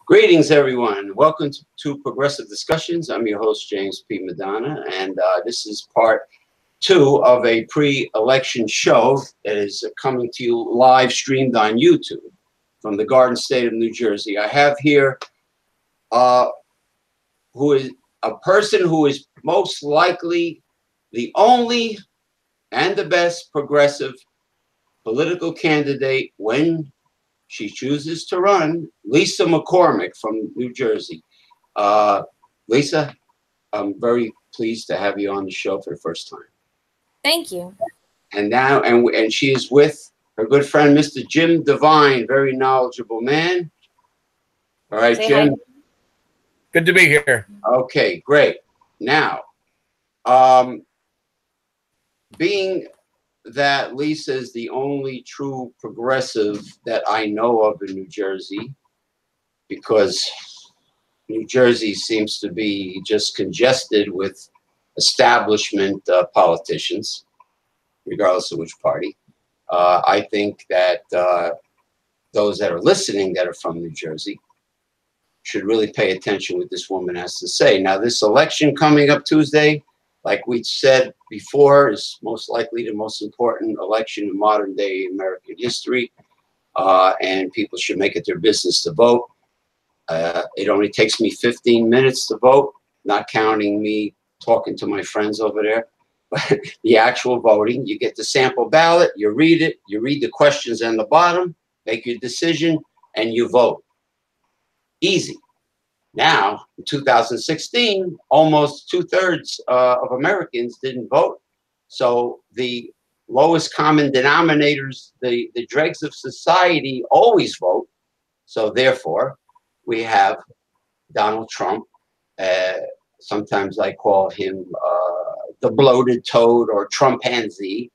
Greetings, everyone. Welcome to Progressive Discussions. I'm your host, James P. Madonna, and this is part 2 of a pre-election show that is coming to you live streamed on YouTube from the Garden State of New Jersey. I have here who is a person who is most likely the only and the best progressive political candidate when she chooses to run, Lisa McCormick from New Jersey. Lisa, I'm very pleased to have you on the show for the first time. Thank you. And now, and she is with her good friend, Mr. Jim Devine, very knowledgeable man. All right, Say Jim. hi. Good to be here. Okay, great. Now, being that Lisa is the only true progressive that I know of in New Jersey, because New Jersey seems to be just congested with establishment politicians, regardless of which party. I think that those that are listening that are from New Jersey should really pay attention what this woman has to say. Now, this election coming up Tuesday, like we said before, is most likely the most important election in modern day American history, and people should make it their business to vote. It only takes me 15 minutes to vote, not counting me talking to my friends over there. But the actual voting, you get the sample ballot, you read it, you read the questions on the bottom, make your decision, and you vote. Easy. Now, in 2016, almost 2/3 of Americans didn't vote. So the lowest common denominators, the dregs of society always vote. So therefore, we have Donald Trump. Sometimes I call him the bloated toad or Trumpanzee,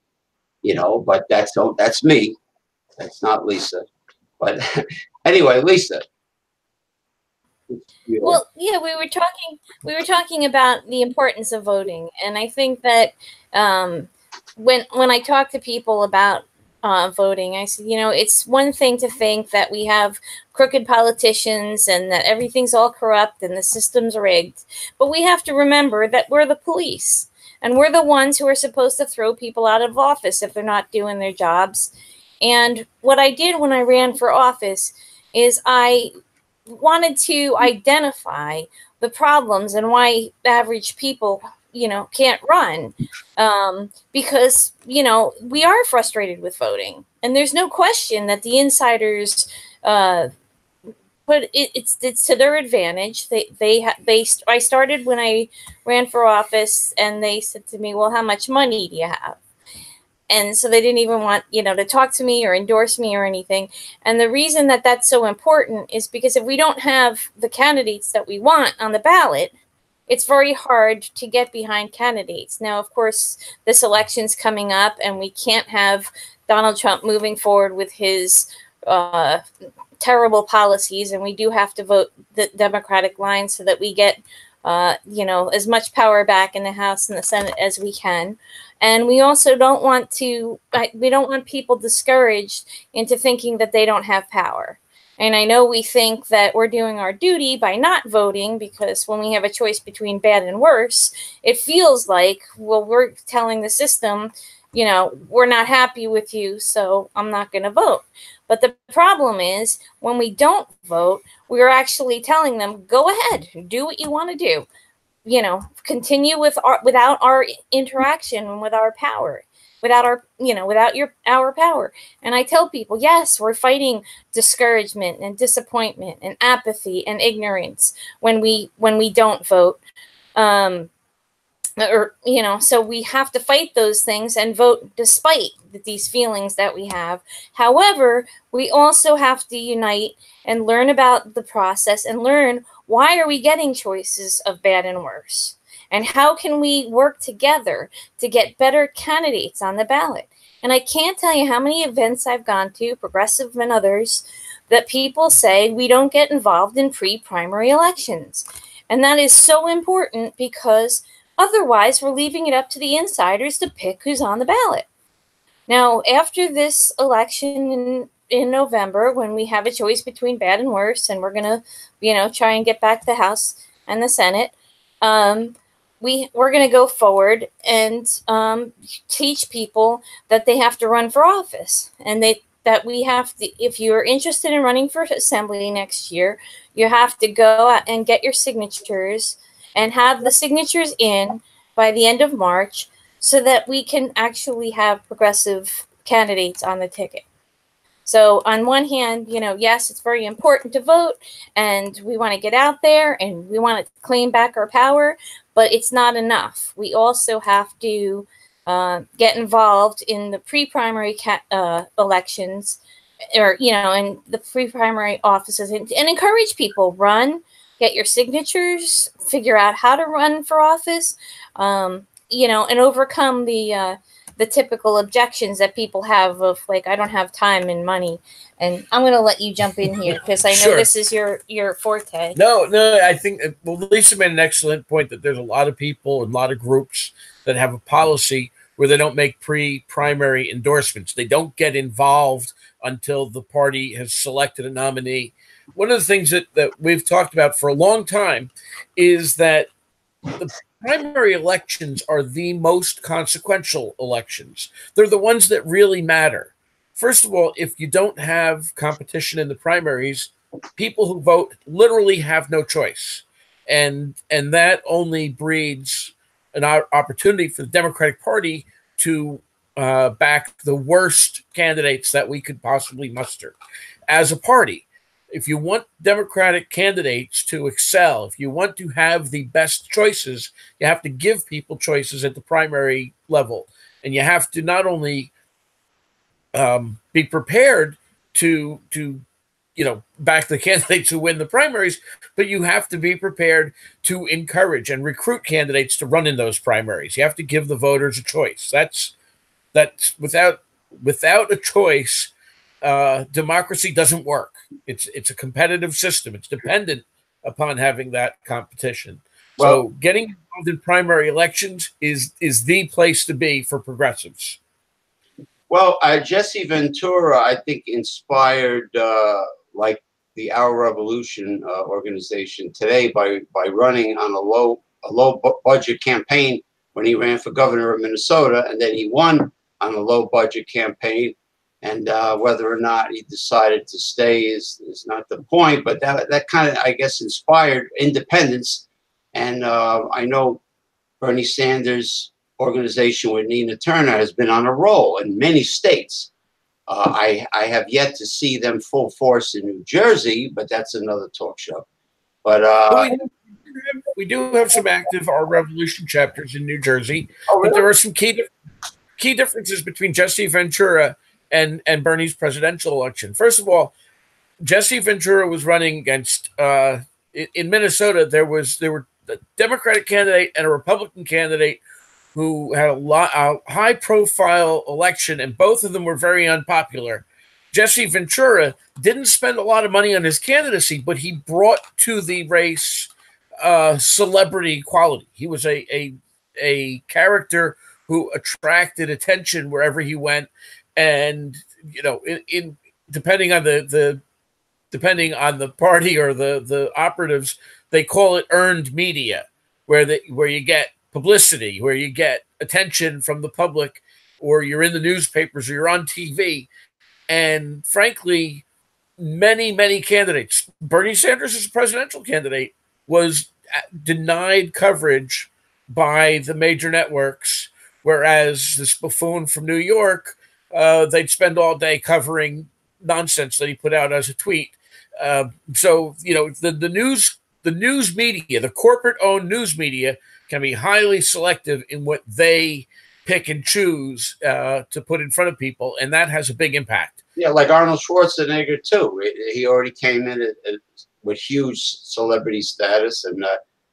you know, but that's me. That's not Lisa. But anyway, Lisa. Well, yeah, we were talking about the importance of voting, and I think that when I talk to people about voting, I said, you know, it's one thing to think that we have crooked politicians and that everything's all corrupt and the system's rigged, but we have to remember that we're the police, and we're the ones who are supposed to throw people out of office if they're not doing their jobs. And what I did when I ran for office is I wanted to identify the problems and why average people, you know, can't run, because, you know, we are frustrated with voting, and there's no question that the insiders put it's to their advantage. I started when I ran for office, and they said to me, well, how much money do you have? And so they didn't even want, you know, to talk to me or endorse me or anything. And the reason that that's so important is because if we don't have the candidates that we want on the ballot, it's very hard to get behind candidates. Now, of course, this election's coming up, and we can't have Donald Trump moving forward with his terrible policies. And we do have to vote the Democratic line so that we get, you know, as much power back in the House and the Senate as we can. And we also don't want people discouraged into thinking that they don't have power. And I know we think that we're doing our duty by not voting, because when we have a choice between bad and worse, it feels like, well, we're telling the system, you know, we're not happy with you, so I'm not going to vote. But the problem is, when we don't vote, we're actually telling them, go ahead, do what you want to do. You know, continue without our interaction and with our power, without our power. And I tell people, yes, we're fighting discouragement and disappointment and apathy and ignorance when we don't vote. Or, you know, so we have to fight those things and vote despite these feelings that we have. However, we also have to unite and learn about the process and learn, why are we getting choices of bad and worse? And how can we work together to get better candidates on the ballot? And I can't tell you how many events I've gone to, progressive and others, that people say we don't get involved in pre-primary elections. And that is so important, because otherwise we're leaving it up to the insiders to pick who's on the ballot. Now, after this election in November when we have a choice between bad and worse, and we're gonna, try and get back the House and the Senate. We're gonna go forward and teach people that they have to run for office, and that we have to. If you're interested in running for assembly next year, you have to go out and get your signatures and have the signatures in by the end of March, so that we can actually have progressive candidates on the ticket. So on one hand, yes, it's very important to vote, and we want to get out there and we want to claim back our power, but it's not enough. We also have to get involved in the pre-primary elections, or in the pre-primary offices, and encourage people, run, get your signatures, figure out how to run for office, and overcome the typical objections that people have of, like, I don't have time and money. And I'm going to let you jump in here because I know Sure. this is your forte. No, I think, well, Lisa made an excellent point that there's a lot of people and a lot of groups that have a policy where they don't make pre-primary endorsements. They don't get involved until the party has selected a nominee. One of the things that we've talked about for a long time is that the primary elections are the most consequential elections. They're the ones that really matter. First of all, if you don't have competition in the primaries, people who vote literally have no choice. And that only breeds an opportunity for the Democratic Party to back the worst candidates that we could possibly muster as a party. If you want Democratic candidates to excel, if you want to have the best choices, you have to give people choices at the primary level. And you have to not only be prepared to back the candidates who win the primaries, but you have to be prepared to encourage and recruit candidates to run in those primaries. You have to give the voters a choice. That's without a choice, democracy doesn't work. It's a competitive system. It's dependent upon having that competition. So getting involved in primary elections is the place to be for progressives. Well, Jesse Ventura, I think, inspired like the Our Revolution organization today by running on a low budget campaign when he ran for governor of Minnesota, and then he won on a low budget campaign. And whether or not he decided to stay is not the point, but that kind of, I guess, inspired independence. And I know Bernie Sanders' organization with Nina Turner has been on a roll in many states. I have yet to see them full force in New Jersey, but that's another talk show. But we do have some active Our Revolution chapters in New Jersey, really? But there are some key differences between Jesse Ventura and Bernie's presidential election. First of all, Jesse Ventura was running against in Minnesota. There were a Democratic candidate and a Republican candidate who had a high-profile election, and both of them were very unpopular. Jesse Ventura didn't spend a lot of money on his candidacy, but he brought to the race celebrity quality. He was a character who attracted attention wherever he went, and in depending on the party or the operatives, they call it earned media, where you get publicity, where you get attention from the public, or you're in the newspapers, or you're on TV. And frankly, many candidates, Bernie Sanders as a presidential candidate, was denied coverage by the major networks, whereas this buffoon from New York, they'd spend all day covering nonsense that he put out as a tweet. So the news media, the corporate-owned news media, can be highly selective in what they pick and choose to put in front of people, and that has a big impact. Yeah, like Arnold Schwarzenegger too. He already came in with huge celebrity status, and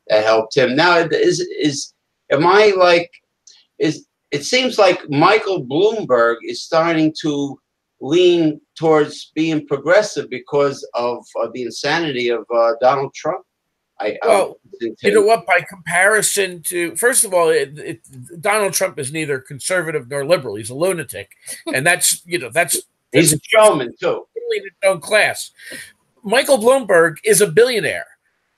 that helped him. Now, it seems like Michael Bloomberg is starting to lean towards being progressive because of the insanity of Donald Trump. You know what? By comparison to, first of all, Donald Trump is neither conservative nor liberal. He's a lunatic, and that's He's a showman too. In its own class. Michael Bloomberg is a billionaire.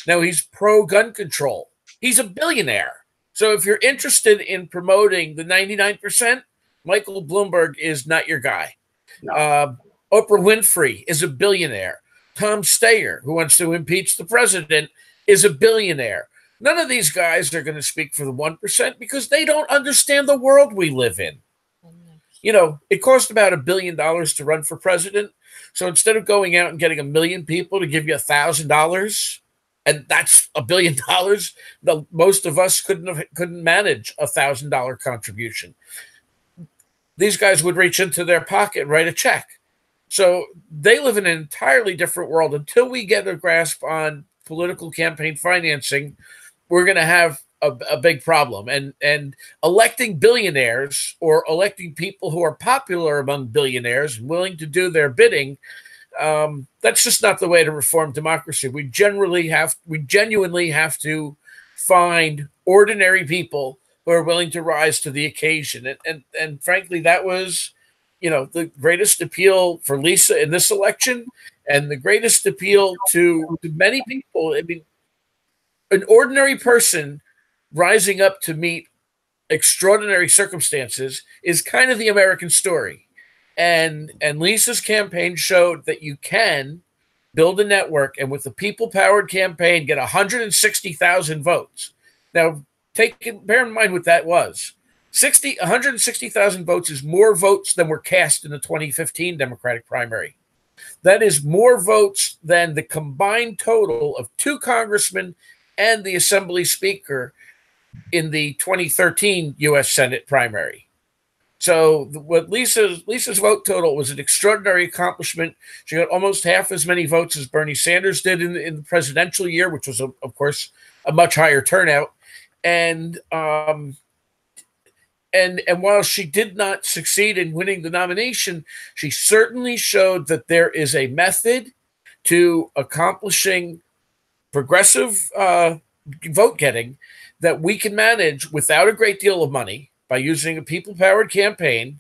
Now he's pro gun control. He's a billionaire. So if you're interested in promoting the 99%, Michael Bloomberg is not your guy. No. Oprah Winfrey is a billionaire. Tom Steyer, who wants to impeach the president, is a billionaire. None of these guys are going to speak for the 1% because they don't understand the world we live in. You know, it cost about $1 billion to run for president. So instead of going out and getting 1 million people to give you $1,000, and that's $1 billion, most of us couldn't manage $1,000 contribution. These guys would reach into their pocket and write a check. So they live in an entirely different world. Until we get a grasp on political campaign financing, we're going to have a big problem. And electing billionaires or electing people who are popular among billionaires and willing to do their bidding, that's just not the way to reform democracy. We genuinely have to find ordinary people who are willing to rise to the occasion. And frankly, that was, the greatest appeal for Lisa in this election, and the greatest appeal to many people. I mean, an ordinary person rising up to meet extraordinary circumstances is kind of the American story. And Lisa's campaign showed that you can build a network and with the people-powered campaign get 160,000 votes. Now, bear in mind what that was. 160,000 votes is more votes than were cast in the 2015 Democratic primary. That is more votes than the combined total of 2 congressmen and the Assembly Speaker in the 2013 U.S. Senate primary. So what Lisa's vote total was an extraordinary accomplishment. She got almost half as many votes as Bernie Sanders did in the presidential year, which was, of course, a much higher turnout. And while she did not succeed in winning the nomination, she certainly showed that there is a method to accomplishing progressive vote getting that we can manage without a great deal of money by using a people-powered campaign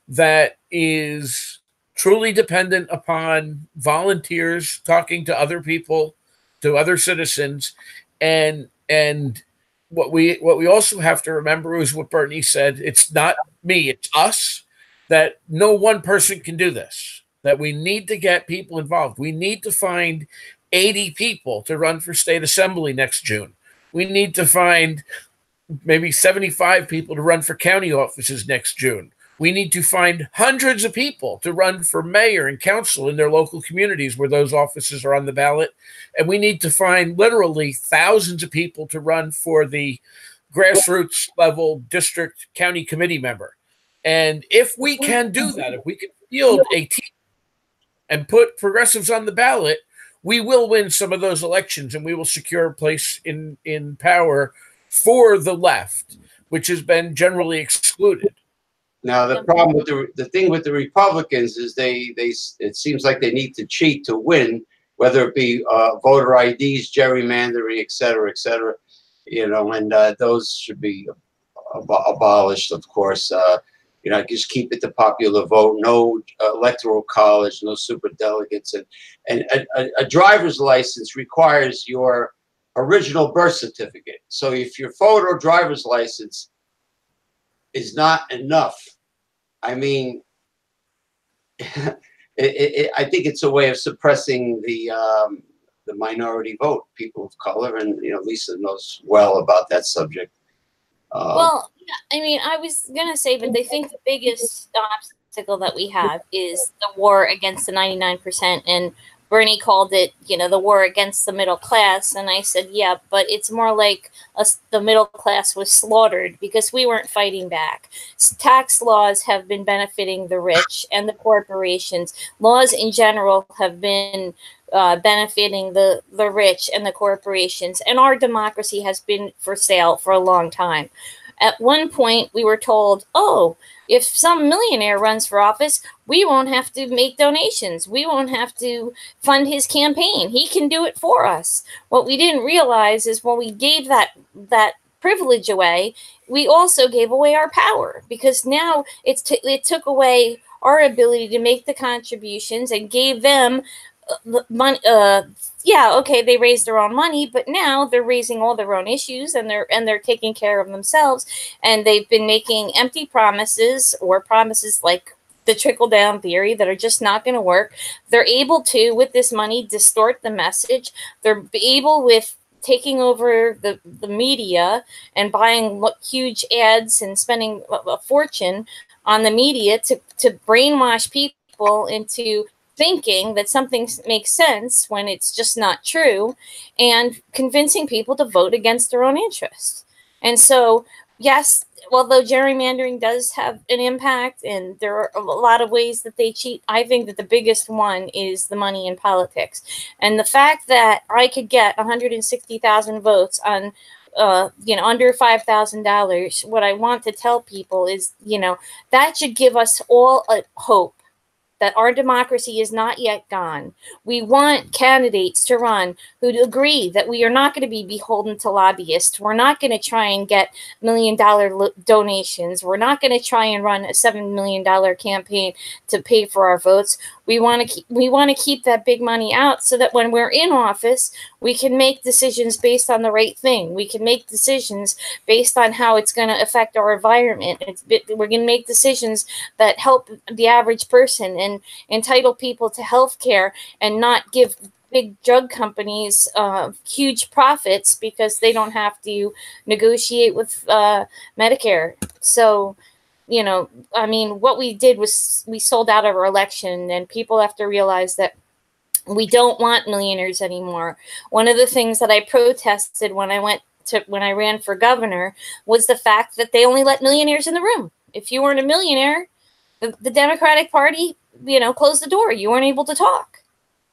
that is truly dependent upon volunteers talking to other people, to other citizens, and what we also have to remember is what Bernie said. It's not me, it's us, that no one person can do this, that we need to get people involved. We need to find 80 people to run for state assembly next June. We need to find maybe 75 people to run for county offices next June. We need to find hundreds of people to run for mayor and council in their local communities where those offices are on the ballot. And we need to find literally thousands of people to run for the grassroots level district county committee member. And if we can do that, if we can field a team and put progressives on the ballot, we will win some of those elections and we will secure a place in power for the left, which has been generally excluded. Now, the problem with the thing with the Republicans is it seems like they need to cheat to win, whether it be voter IDs, gerrymandering, et cetera, and those should be abolished, of course. Just keep it the popular vote, no electoral college, no super delegates, and a driver's license requires your original birth certificate. So if your photo driver's license is not enough, I mean, I think it's a way of suppressing the minority vote, people of color, and Lisa knows well about that subject. Well, yeah, I mean, I was gonna say, but they think the biggest obstacle that we have is the war against the 99%, and Bernie called it, the war against the middle class. And I said, yeah, but it's more like the middle class was slaughtered because we weren't fighting back. Tax laws have been benefiting the rich and the corporations. Laws in general have been benefiting the rich and the corporations. And our democracy has been for sale for a long time. At one point, we were told, oh, if some millionaire runs for office, we won't have to make donations. We won't have to fund his campaign. He can do it for us. What we didn't realize is when we gave that privilege away, we also gave away our power, because now it took away our ability to make the contributions and gave them money. Yeah, okay, they raised their own money, but now they're raising all their own issues, and they're taking care of themselves, and they've been making empty promises, or promises like the trickle down theory, that are just not going to work. They're able to, with this money, distort the message. They're able, with taking over the media and buying huge ads and spending a fortune on the media to brainwash people into thinking that something makes sense when it's just not true, and convincing people to vote against their own interests. And so, yes, although gerrymandering does have an impact, and there are a lot of ways that they cheat, I think that the biggest one is the money in politics. And the fact that I could get 160,000 votes on under $5,000, what I want to tell people is, that should give us all a hope that our democracy is not yet gone. We want candidates to run who agree that we are not going to be beholden to lobbyists. We're not going to try and get $1 million donations. We're not going to try and run a $7 million campaign to pay for our votes. We want to keep that big money out, so that when we're in office, we can make decisions based on the right thing. We can make decisions based on how it's going to affect our environment. We're going to make decisions that help the average person and entitle people to health care, and not give big drug companies huge profits because they don't have to negotiate with Medicare. So, what we did was we sold out our election, and people have to realize that we don't want millionaires anymore. One of the things that I protested when I ran for governor was the fact that they only let millionaires in the room. If you weren't a millionaire, the Democratic Party, closed the door. You weren't able to talk.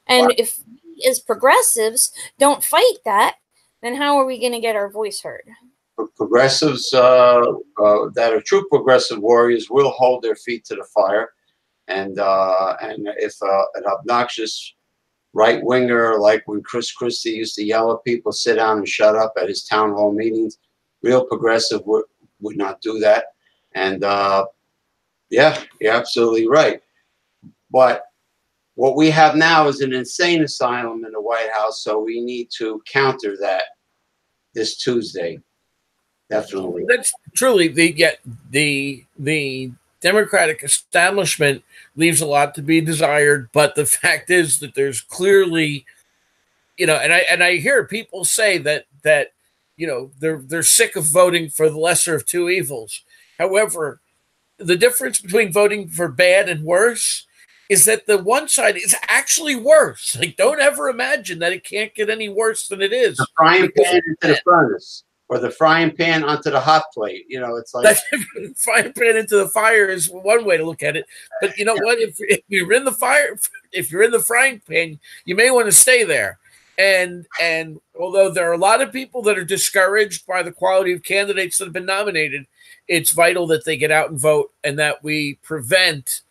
And if we as progressives don't fight that, then how are we going to get our voice heard? Progressives that are true progressive warriors will hold their feet to the fire, and if an obnoxious right winger, like when Chris Christie used to yell at people, sit down and shut up at his town hall meetings, real progressive would not do that. And yeah, you're absolutely right. But what we have now is an insane asylum in the White House, so we need to counter that this Tuesday. Definitely. That's truly the Democratic establishment leaves a lot to be desired, but the fact is that there's clearly, and I hear people say that they're sick of voting for the lesser of two evils. However, the difference between voting for bad and worse is that the one side is actually worse. Like, don't ever imagine that it can't get any worse than it is. The frying pan into the furnace, or the frying pan onto the hot plate. It's like frying pan into the fire is one way to look at it. But you know what? If you're in the fire, if you're in the frying pan, you may want to stay there. And although there are a lot of people that are discouraged by the quality of candidates that have been nominated, it's vital that they get out and vote, and that we prevent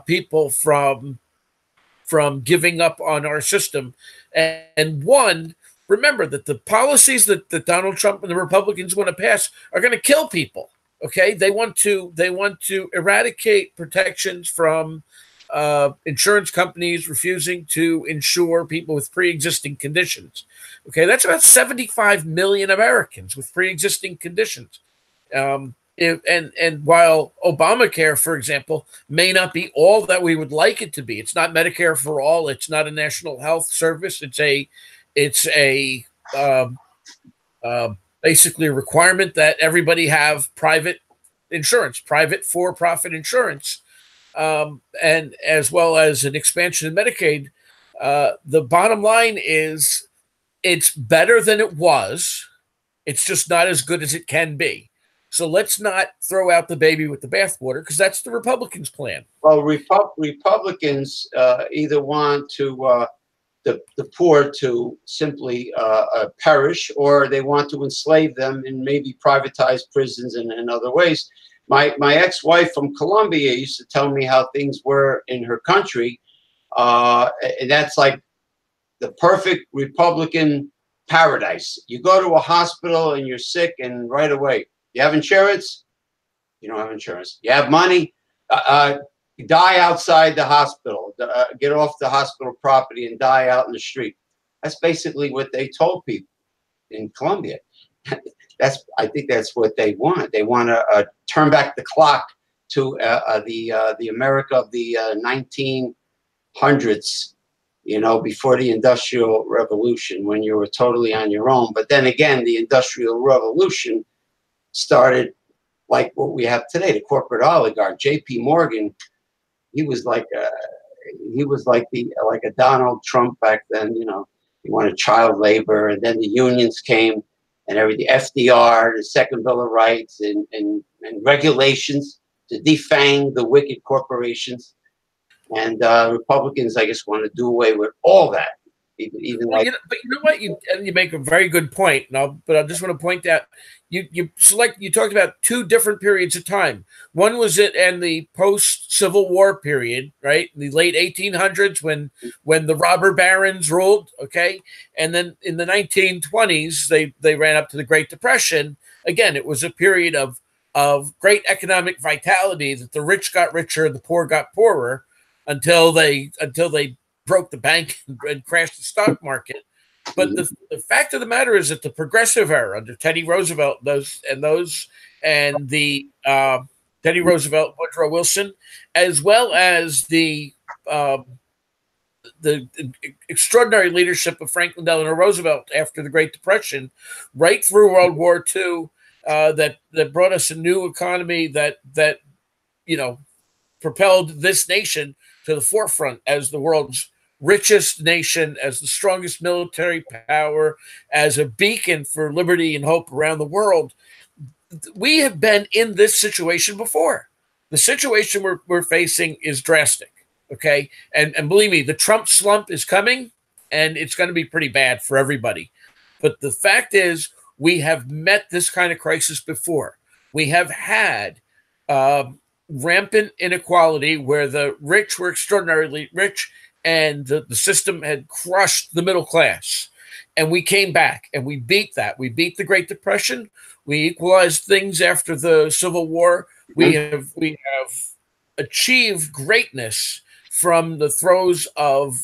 people from giving up on our system. And remember that the policies that Donald Trump and the Republicans want to pass are going to kill people. Okay, they want to eradicate protections from insurance companies refusing to insure people with pre-existing conditions. Okay, that's about 75 million Americans with pre-existing conditions. And while Obamacare, for example, may not be all that we would like it to be, it's not Medicare for all. It's not a national health service. It's basically a requirement that everybody have private insurance, private for-profit insurance, and as well as an expansion of Medicaid. The bottom line is it's better than it was. It's just not as good as it can be. So let's not throw out the baby with the bathwater, because that's the Republicans' plan. Well, Republicans either want to the poor to simply perish, or they want to enslave them and maybe privatize prisons and other ways. My ex-wife from Colombia used to tell me how things were in her country, and that's like the perfect Republican paradise. You go to a hospital and you're sick, and right away, you have insurance? You don't have insurance. You have money? You die outside the hospital, get off the hospital property and die out in the street. That's basically what they told people in Colombia. I think that's what they want. They want to turn back the clock to the America of the 1900s, you know, before the Industrial Revolution, when you were totally on your own. But then again, the Industrial Revolution started like what we have today, the corporate oligarch. J.P. Morgan, he was like a Donald Trump back then, you know. He wanted child labor, and then the unions came and everything, FDR, the Second Bill of Rights, and regulations to defang the wicked corporations. And Republicans, I guess, want to do away with all that. Even well, like, but you know what? You make a very good point. But I just want to point out you talked about two different periods of time. One was it and the post-Civil War period, right? The late 1800s when the robber barons ruled, okay? And then in the 1920s they ran up to the Great Depression. Again, it was a period of great economic vitality that the rich got richer, the poor got poorer until they broke the bank and crashed the stock market. But the fact of the matter is that the progressive era under Teddy Roosevelt, and the Teddy Roosevelt, Woodrow Wilson, as well as the extraordinary leadership of Franklin Delano Roosevelt after the Great Depression, right through World War II, that brought us a new economy that you know propelled this nation to the forefront as the world's richest nation, as the strongest military power, as a beacon for liberty and hope around the world. We have been in this situation before. The situation we're facing is drastic, okay? And believe me, the Trump slump is coming, and it's going to be pretty bad for everybody. But the fact is, we have met this kind of crisis before. We have had rampant inequality where the rich were extraordinarily rich and the system had crushed the middle class. And we came back and we beat that. We beat the Great Depression. We equalized things after the Civil War. We have achieved greatness from the throes of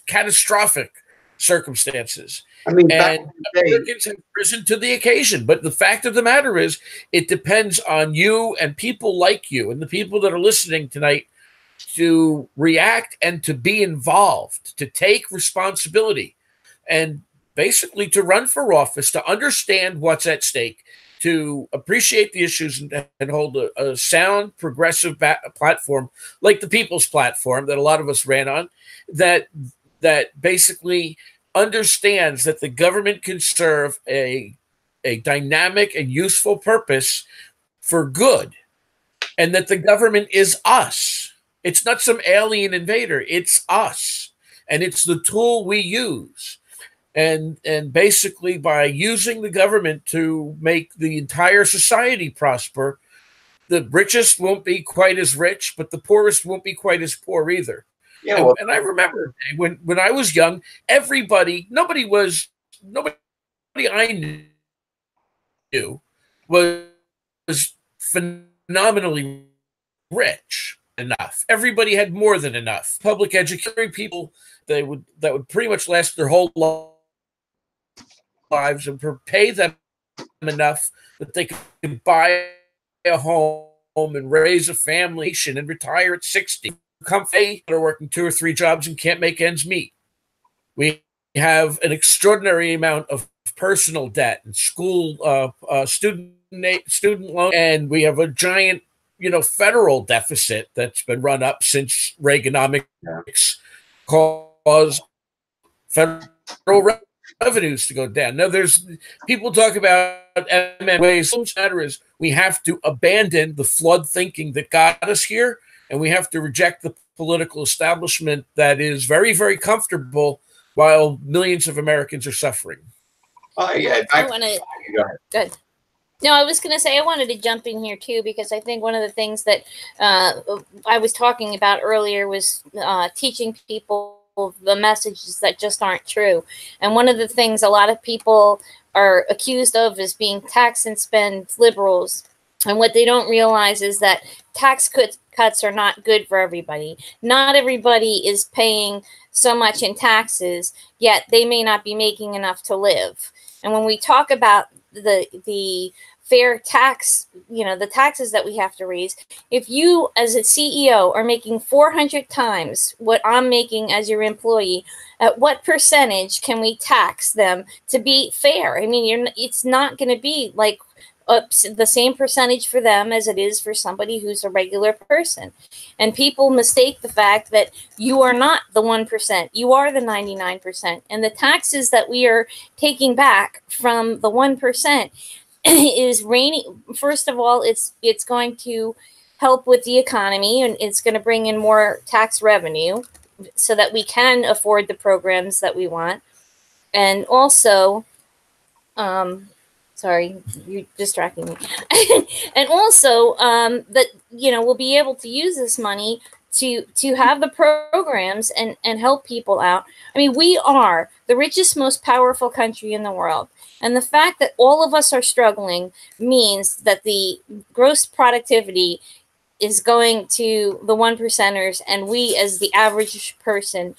catastrophic circumstances. I mean, and Americans have risen to the occasion. But the fact of the matter is, it depends on you and people like you and the people that are listening tonight to react and to be involved, to take responsibility, and basically to run for office, to understand what's at stake, to appreciate the issues and hold a sound, progressive platform like the People's Platform that a lot of us ran on, that basically understands that the government can serve a dynamic and useful purpose for good, and that the government is us. It's not some alien invader. It's us, and it's the tool we use. And basically, by using the government to make the entire society prosper, the richest won't be quite as rich, but the poorest won't be quite as poor either. Yeah, and I remember when I was young, nobody I knew was phenomenally rich enough. Everybody had more than enough. Public education people that would pretty much last their whole lives and pay them enough that they could buy a home and raise a family and retire at 60. Comfy, that are working 2 or 3 jobs and can't make ends meet. We have an extraordinary amount of personal debt and school student loan, and we have a giant federal deficit that's been run up since Reaganomics caused federal revenues to go down. Now, there's people talk about ways. The matter is, we have to abandon the flood thinking that got us here, and we have to reject the political establishment that is very, very comfortable while millions of Americans are suffering. Oh yeah, I want to. Good. No, I was going to say I wanted to jump in here too, because I think one of the things that I was talking about earlier was teaching people the messages that just aren't true. And one of the things a lot of people are accused of is being tax and spend liberals. And what they don't realize is that tax cuts are not good for everybody. Not everybody is paying so much in taxes, yet they may not be making enough to live. And when we talk about the fair tax, the taxes that we have to raise, if you as a CEO are making 400 times what I'm making as your employee, at what percentage can we tax them to be fair? I mean, it's not going to be like the same percentage for them as it is for somebody who's a regular person. And people mistake the fact that you are not the 1%, you are the 99%. And the taxes that we are taking back from the 1% is raining. First of all, it's going to help with the economy, and it's going to bring in more tax revenue so that we can afford the programs that we want. And also, sorry, you're distracting me. And also, that we'll be able to use this money to have the programs and help people out. I mean, we are the richest, most powerful country in the world. And the fact that all of us are struggling means that the gross productivity is going to the 1%ers, and we as the average person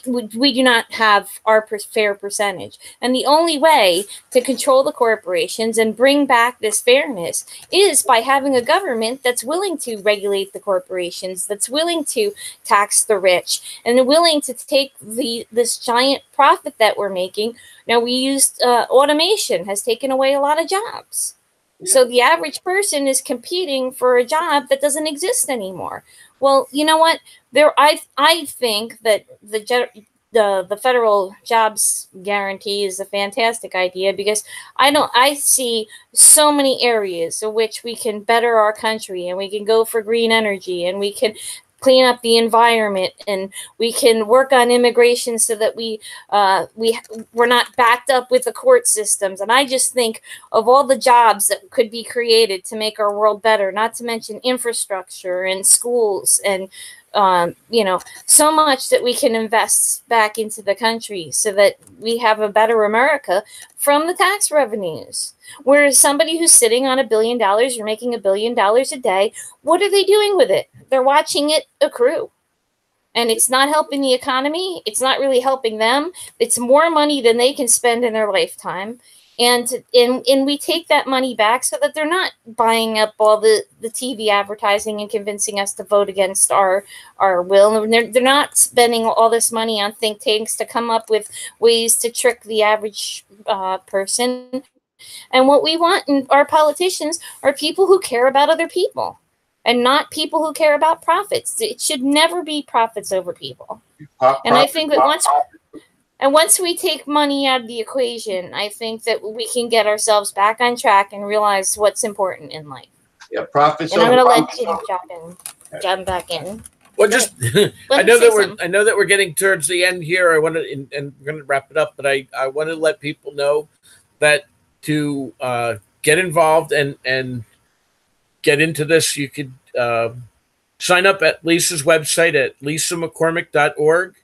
we do not have our fair percentage. And the only way to control the corporations and bring back this fairness is by having a government that's willing to regulate the corporations, that's willing to tax the rich, and willing to take this giant profit that we're making. Now, we used automation has taken away a lot of jobs. So the average person is competing for a job that doesn't exist anymore. Well, you know what? I think that the federal jobs guarantee is a fantastic idea, because I see so many areas in which we can better our country, and we can go for green energy, and we can clean up the environment, and we can work on immigration so that we're not backed up with the court systems. And I just think of all the jobs that could be created to make our world better, not to mention infrastructure and schools and so much that we can invest back into the country so that we have a better America from the tax revenues. Whereas somebody who's sitting on $1 billion, you're making $1 billion a day, what are they doing with it? They're watching it accrue. And it's not helping the economy. It's not really helping them. It's more money than they can spend in their lifetime. And we take that money back so that they're not buying up all the TV advertising and convincing us to vote against our will. And they're not spending all this money on think tanks to come up with ways to trick the average person. And what we want in our politicians are people who care about other people, and not people who care about profits. It should never be profits over people. And I think that once we take money out of the equation, I think that we can get ourselves back on track and realize what's important in life. Yeah, profits. And I'm going to let Jim jump back in. Well, just I know that we're getting towards the end here. I want to, and we're going to wrap it up, but I want to let people know that to get involved and get into this, you could sign up at Lisa's website at lisamccormick.org.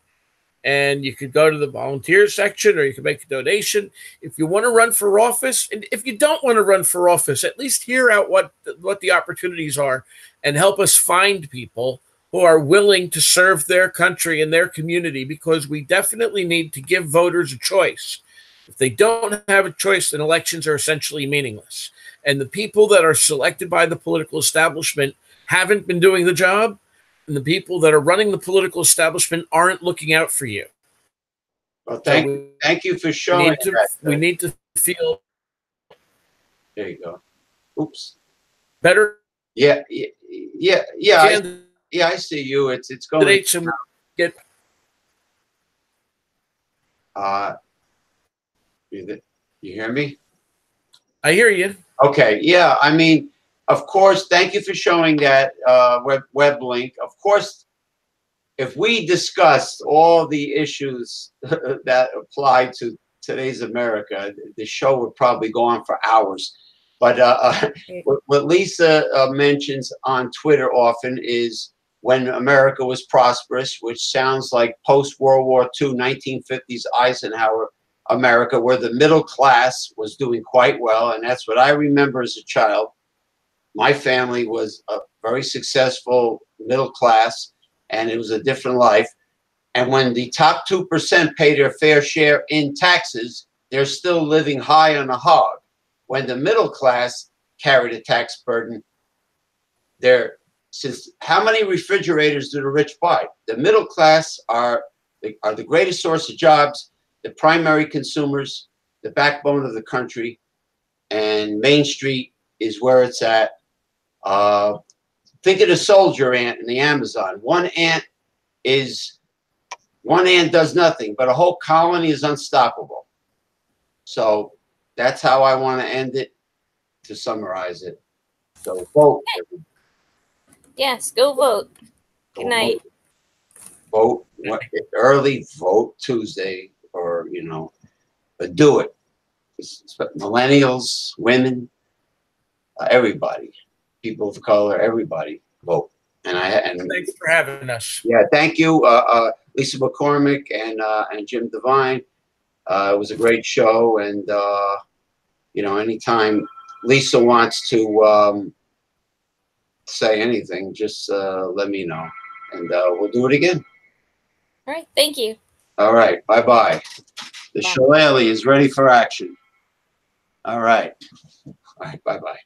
And you could go to the volunteer section, or you can make a donation. If you want to run for office, and if you don't want to run for office, at least hear out what the opportunities are and help us find people who are willing to serve their country and their community, because we definitely need to give voters a choice. If they don't have a choice, then elections are essentially meaningless. And the people that are selected by the political establishment haven't been doing the job. And the people that are running the political establishment aren't looking out for you. Well, thank you for showing that. We need to feel. There you go. Oops. Better. Yeah. I see you. It's going. Get. You hear me? I hear you. Okay. Yeah. I mean, of course, thank you for showing that web link. Of course, if we discussed all the issues that apply to today's America, the show would probably go on for hours. But what Lisa mentions on Twitter often is when America was prosperous, which sounds like post-World War II, 1950s Eisenhower America, where the middle class was doing quite well. And that's what I remember as a child. my family was a very successful middle class, and it was a different life. And when the top 2% pay their fair share in taxes, they're still living high on the hog. When the middle class carry the tax burden, since how many refrigerators do the rich buy? The middle class are the greatest source of jobs, the primary consumers, the backbone of the country, and Main Street is where it's at. Think of the soldier ant in the Amazon. One ant does nothing, but a whole colony is unstoppable. So that's how I want to end it, to summarize it. So vote. Yes, go vote. Good night. Vote early, vote Tuesday, or, but do it. Millennials, women, everybody, people of color, everybody vote. And thanks for having us. Yeah, thank you, Lisa McCormick and Jim Devine. It was a great show, and anytime Lisa wants to say anything, just let me know, and we'll do it again. All right, thank you. All right, bye-bye. The shillelagh is ready for action. All right, bye-bye.